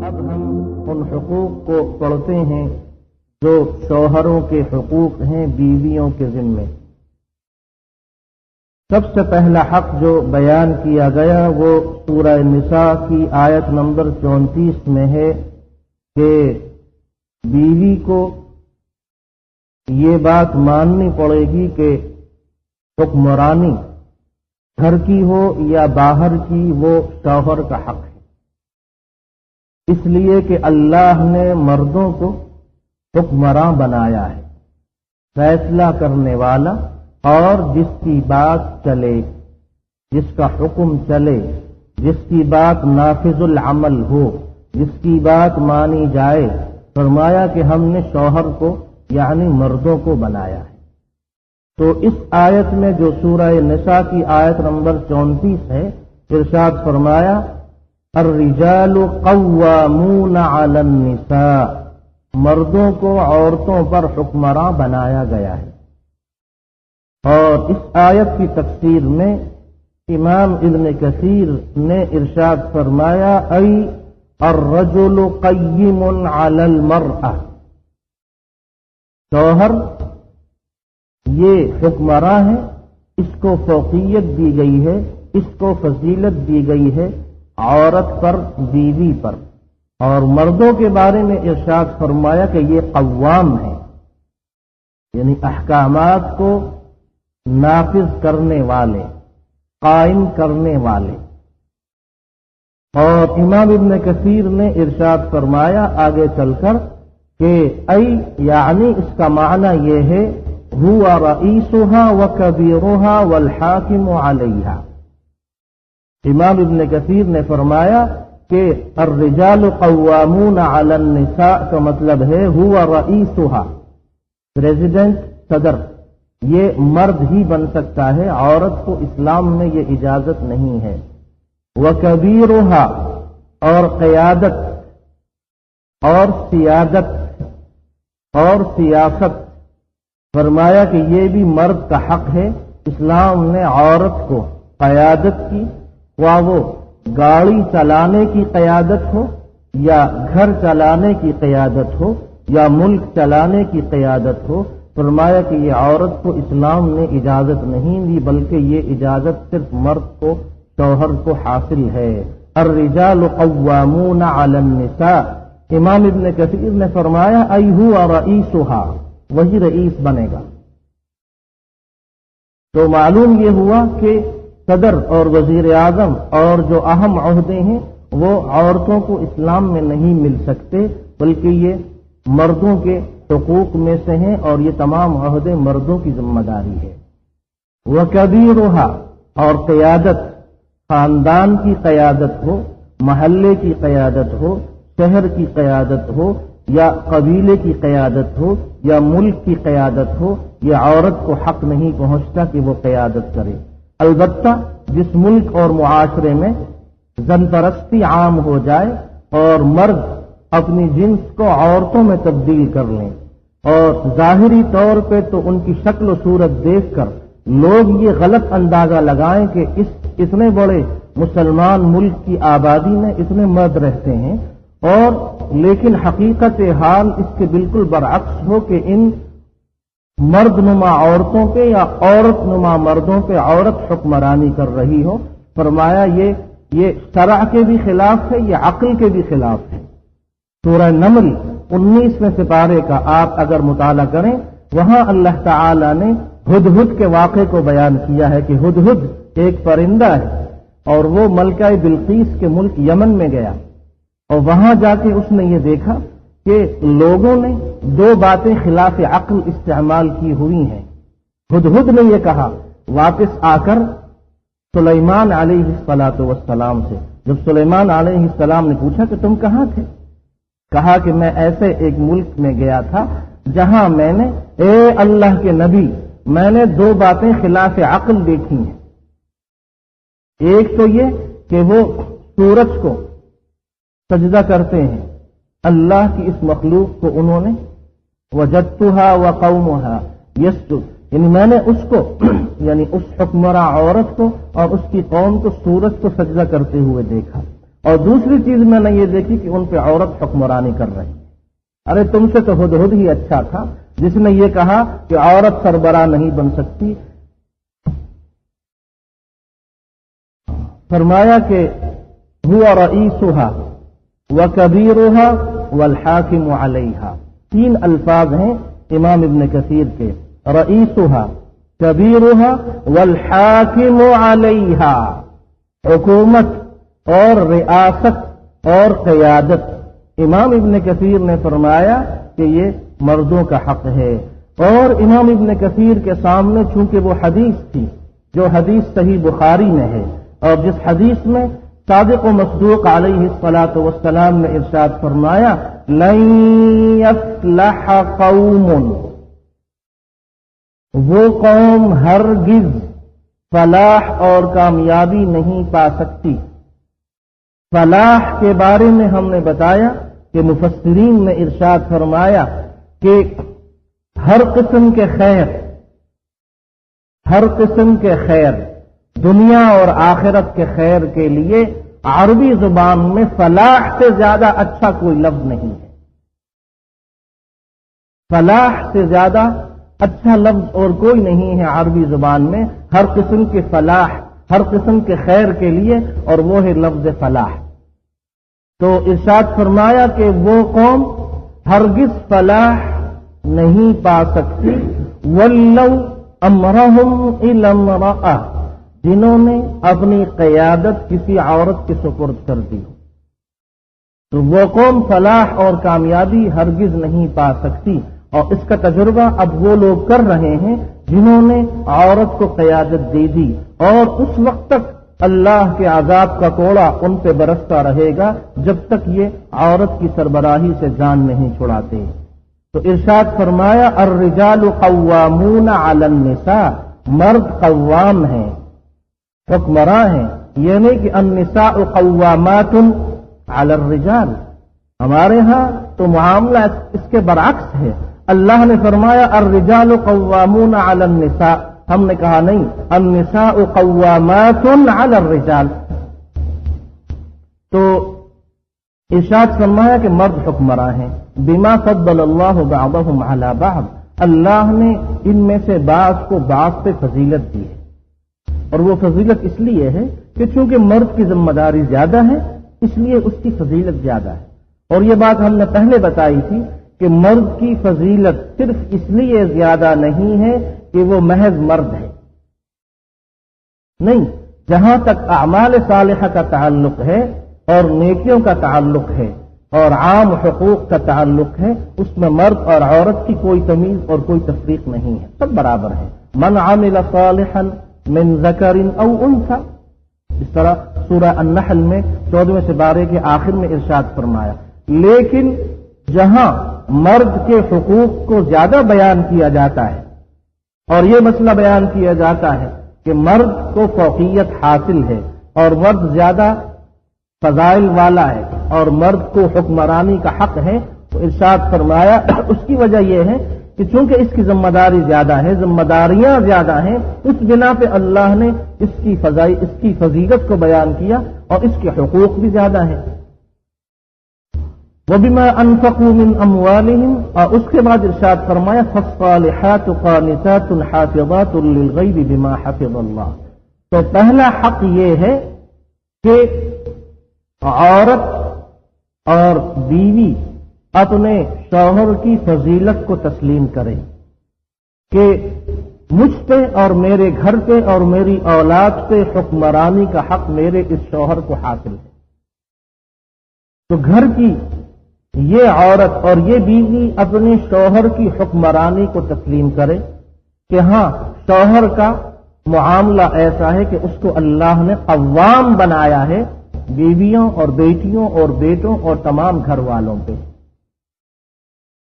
اب ہم ان حقوق کو پڑھتے ہیں جو شوہروں کے حقوق ہیں بیویوں کے ذمے۔ سب سے پہلا حق جو بیان کیا گیا وہ سورہ نساء کی آیت نمبر 34 میں ہے کہ بیوی کو یہ بات ماننی پڑے گی کہ حکمرانی گھر کی ہو یا باہر کی وہ شوہر کا حق ہے، اس لیے کہ اللہ نے مردوں کو حکمراں بنایا ہے، فیصلہ کرنے والا، اور جس کی بات چلے، جس کا حکم چلے، جس کی بات نافذ العمل ہو، جس کی بات مانی جائے۔ فرمایا کہ ہم نے شوہر کو یعنی مردوں کو بنایا ہے۔ تو اس آیت میں جو سورہ نساء کی آیت نمبر 34 ہے، ارشاد فرمایا الرجال قوامون علی النساء، مردوں کو عورتوں پر حکمراں بنایا گیا ہے۔ اور اس آیت کی تفسیر میں امام ابن کثیر نے ارشاد فرمایا ای الرجل قیم علی المرأة، شوہر یہ حکمراں ہے، اس کو فوقیت دی گئی ہے، اس کو فضیلت دی گئی ہے عورت پر، بیوی پر۔ اور مردوں کے بارے میں ارشاد فرمایا کہ یہ قوام ہے، یعنی احکامات کو نافذ کرنے والے، قائم کرنے والے۔ اور امام ابن کثیر نے ارشاد فرمایا آگے چل کر کہ ای یعنی اس کا معنی یہ ہے هو رئیسها وکبیرها والحاکم علیہا۔ امام ابن کثیر نے فرمایا کہ الرجال قوامون علی النساء کا مطلب ہے هو رئیسها، پریزیڈنٹ، صدر، یہ مرد ہی بن سکتا ہے، عورت کو اسلام میں یہ اجازت نہیں ہے۔ وَكَبِيرُهَا، اور قیادت اور سیادت اور سیاست، فرمایا کہ یہ بھی مرد کا حق ہے۔ اسلام نے عورت کو قیادت کی، وہ گاڑی چلانے کی قیادت ہو یا گھر چلانے کی قیادت ہو یا ملک چلانے کی قیادت ہو، فرمایا کہ یہ عورت کو اسلام نے اجازت نہیں دی، بلکہ یہ اجازت صرف مرد کو، شوہر کو حاصل ہے۔ الرجال قوامون علی النساء، امام ابن کثیر نے فرمایا ای هو رئیسها، وہی رئیس بنے گا۔ تو معلوم یہ ہوا کہ صدر اور وزیر اعظم اور جو اہم عہدے ہیں وہ عورتوں کو اسلام میں نہیں مل سکتے، بلکہ یہ مردوں کے حقوق میں سے ہیں، اور یہ تمام عہدے مردوں کی ذمہ داری ہے۔ وَكَبِيرُهَا، اور قیادت، خاندان کی قیادت ہو، محلے کی قیادت ہو، شہر کی قیادت ہو یا قبیلے کی قیادت ہو یا ملک کی قیادت ہو، یہ عورت کو حق نہیں پہنچتا کہ وہ قیادت کرے۔ البتہ جس ملک اور معاشرے میں زن پرستی عام ہو جائے اور مرد اپنی جنس کو عورتوں میں تبدیل کر لیں، اور ظاہری طور پہ تو ان کی شکل و صورت دیکھ کر لوگ یہ غلط اندازہ لگائیں کہ اتنے بڑے مسلمان ملک کی آبادی میں اتنے مرد رہتے ہیں، اور لیکن حقیقت حال اس کے بالکل برعکس ہو کہ ان مرد نما عورتوں پہ یا عورت نما مردوں پہ عورت حکمرانی کر رہی ہو۔ فرمایا یہ شرع کے بھی خلاف ہے، یہ عقل کے بھی خلاف ہے۔ سورہ نمل 19ویں سپارے کا آپ اگر مطالعہ کریں، وہاں اللہ تعالی نے ہدہد کے واقعے کو بیان کیا ہے کہ ہدہد ایک پرندہ ہے، اور وہ ملکہ بلقیس کے ملک یمن میں گیا، اور وہاں جا کے اس نے یہ دیکھا کہ لوگوں نے دو باتیں خلاف عقل استعمال کی ہوئی ہیں۔ ہدہد نے یہ کہا واپس آ کر سلیمان علیہ السلام سے، جب سلیمان علیہ السلام نے پوچھا کہ تم کہاں تھے، کہا کہ میں ایسے ایک ملک میں گیا تھا جہاں میں نے، اے اللہ کے نبی، میں نے دو باتیں خلاف عقل دیکھی ہیں۔ ایک تو یہ کہ وہ سورج کو سجدہ کرتے ہیں، اللہ کی اس مخلوق کو انہوں نے وجدتها وقومها یسجد، یعنی میں نے اس کو یعنی اس حکمراں عورت کو اور اس کی قوم کو سورج کو سجدہ کرتے ہوئے دیکھا۔ اور دوسری چیز میں نے یہ دیکھی کہ ان پہ عورت حکمرانی کر رہی ہے. ارے تم سے تو ہدہد ہی اچھا تھا جس نے یہ کہا کہ عورت سربراہ نہیں بن سکتی. فرمایا کہ هو رئیسها وکبیرها والحاکم علیہا. 3 الفاظ ہیں امام ابن کثیر کے. رئیسها کبیرها والحاکم علیہا. حکومت اور ریاست اور قیادت. امام ابن کثیر نے فرمایا کہ یہ مردوں کا حق ہے. اور امام ابن کثیر کے سامنے چونکہ وہ حدیث تھی جو حدیث صحیح بخاری میں ہے، اور جس حدیث میں صادق و مصدوق علیہ الصلاۃ والسلام نے ارشاد فرمایا لن یفلح قوم، وہ قوم ہرگز فلاح اور کامیابی نہیں پا سکتی. فلاح کے بارے میں ہم نے بتایا کہ مفسرین نے ارشاد فرمایا کہ ہر قسم کے خیر، ہر قسم کے خیر، دنیا اور آخرت کے خیر کے لیے عربی زبان میں فلاح سے زیادہ اچھا کوئی لفظ نہیں ہے. فلاح سے زیادہ اچھا لفظ اور کوئی نہیں ہے عربی زبان میں. ہر قسم کے فلاح، ہر قسم کے خیر کے لیے، اور وہ ہے لفظ فلاح. تو ارشاد فرمایا کہ وہ قوم ہرگز فلاح نہیں پا سکتی. ولو امرہم الی امرأۃ، جنہوں نے اپنی قیادت کسی عورت کے سپرد کر دی، تو وہ قوم فلاح اور کامیابی ہرگز نہیں پا سکتی. اور اس کا تجربہ اب وہ لوگ کر رہے ہیں جنہوں نے عورت کو قیادت دے دی، اور اس وقت تک اللہ کے عذاب کا کوڑا ان پہ برستا رہے گا جب تک یہ عورت کی سربراہی سے جان نہیں چھڑاتے. تو ارشاد فرمایا الرجال قوامون علی النساء، مرد قوام ہیں، حکمراں ہیں. یہ نہیں کہ النساء قوامات علی الرجال. ہمارے ہاں تو معاملہ اس کے برعکس ہے. اللہ نے فرمایا الرجال قوامون علی النساء، ہم نے کہا نہیں النساء قوامات علی الرجال. تو ارشاد فرمایا کہ مرد حکمراں ہیں. بما فضل اللہ بعضهم علی بعض، اللہ نے ان میں سے بعض کو بعض پہ فضیلت دی ہے. اور وہ فضیلت اس لیے ہے کہ چونکہ مرد کی ذمہ داری زیادہ ہے اس لیے اس کی فضیلت زیادہ ہے. اور یہ بات ہم نے پہلے بتائی تھی کہ مرد کی فضیلت صرف اس لیے زیادہ نہیں ہے کہ وہ محض مرد ہے، نہیں. جہاں تک اعمال صالحہ کا تعلق ہے اور نیکیوں کا تعلق ہے اور عام حقوق کا تعلق ہے، اس میں مرد اور عورت کی کوئی تمیز اور کوئی تفریق نہیں ہے، سب برابر ہے. من عمل صالحا من ذکر او انثى، اس طرح سورہ النحل میں 14ویں سپارے کے آخر میں ارشاد فرمایا. لیکن جہاں مرد کے حقوق کو زیادہ بیان کیا جاتا ہے اور یہ مسئلہ بیان کیا جاتا ہے کہ مرد کو فوقیت حاصل ہے اور مرد زیادہ فضائل والا ہے اور مرد کو حکمرانی کا حق ہے، تو ارشاد فرمایا اس کی وجہ یہ ہے کہ چونکہ اس کی ذمہ داری زیادہ ہے، ذمہ داریاں زیادہ ہیں، اس بنا پہ اللہ نے اس کی فضیلت کو بیان کیا اور اس کے حقوق بھی زیادہ ہیں. وَبِمَا أَنفَقُوا مِنْ أَمْوَالِهِمْ، اور اس کے بعد ارشاد فرمایا فَالصَّالِحَاتُ قَانِتَاتٌ حَافِظَاتٌ لِلْغَيْبِ بِمَا حَفِظَ اللَّهُ. تو پہلا حق یہ ہے کہ عورت اور بیوی اپنے شوہر کی فضیلت کو تسلیم کرے کہ مجھ پہ اور میرے گھر پہ اور میری اولاد پہ حکمرانی کا حق میرے اس شوہر کو حاصل ہے. تو گھر کی یہ عورت اور یہ بیوی اپنے شوہر کی حکمرانی کو تسلیم کرے کہ ہاں شوہر کا معاملہ ایسا ہے کہ اس کو اللہ نے قوام بنایا ہے بیویوں اور بیٹیوں اور بیٹوں اور تمام گھر والوں پہ.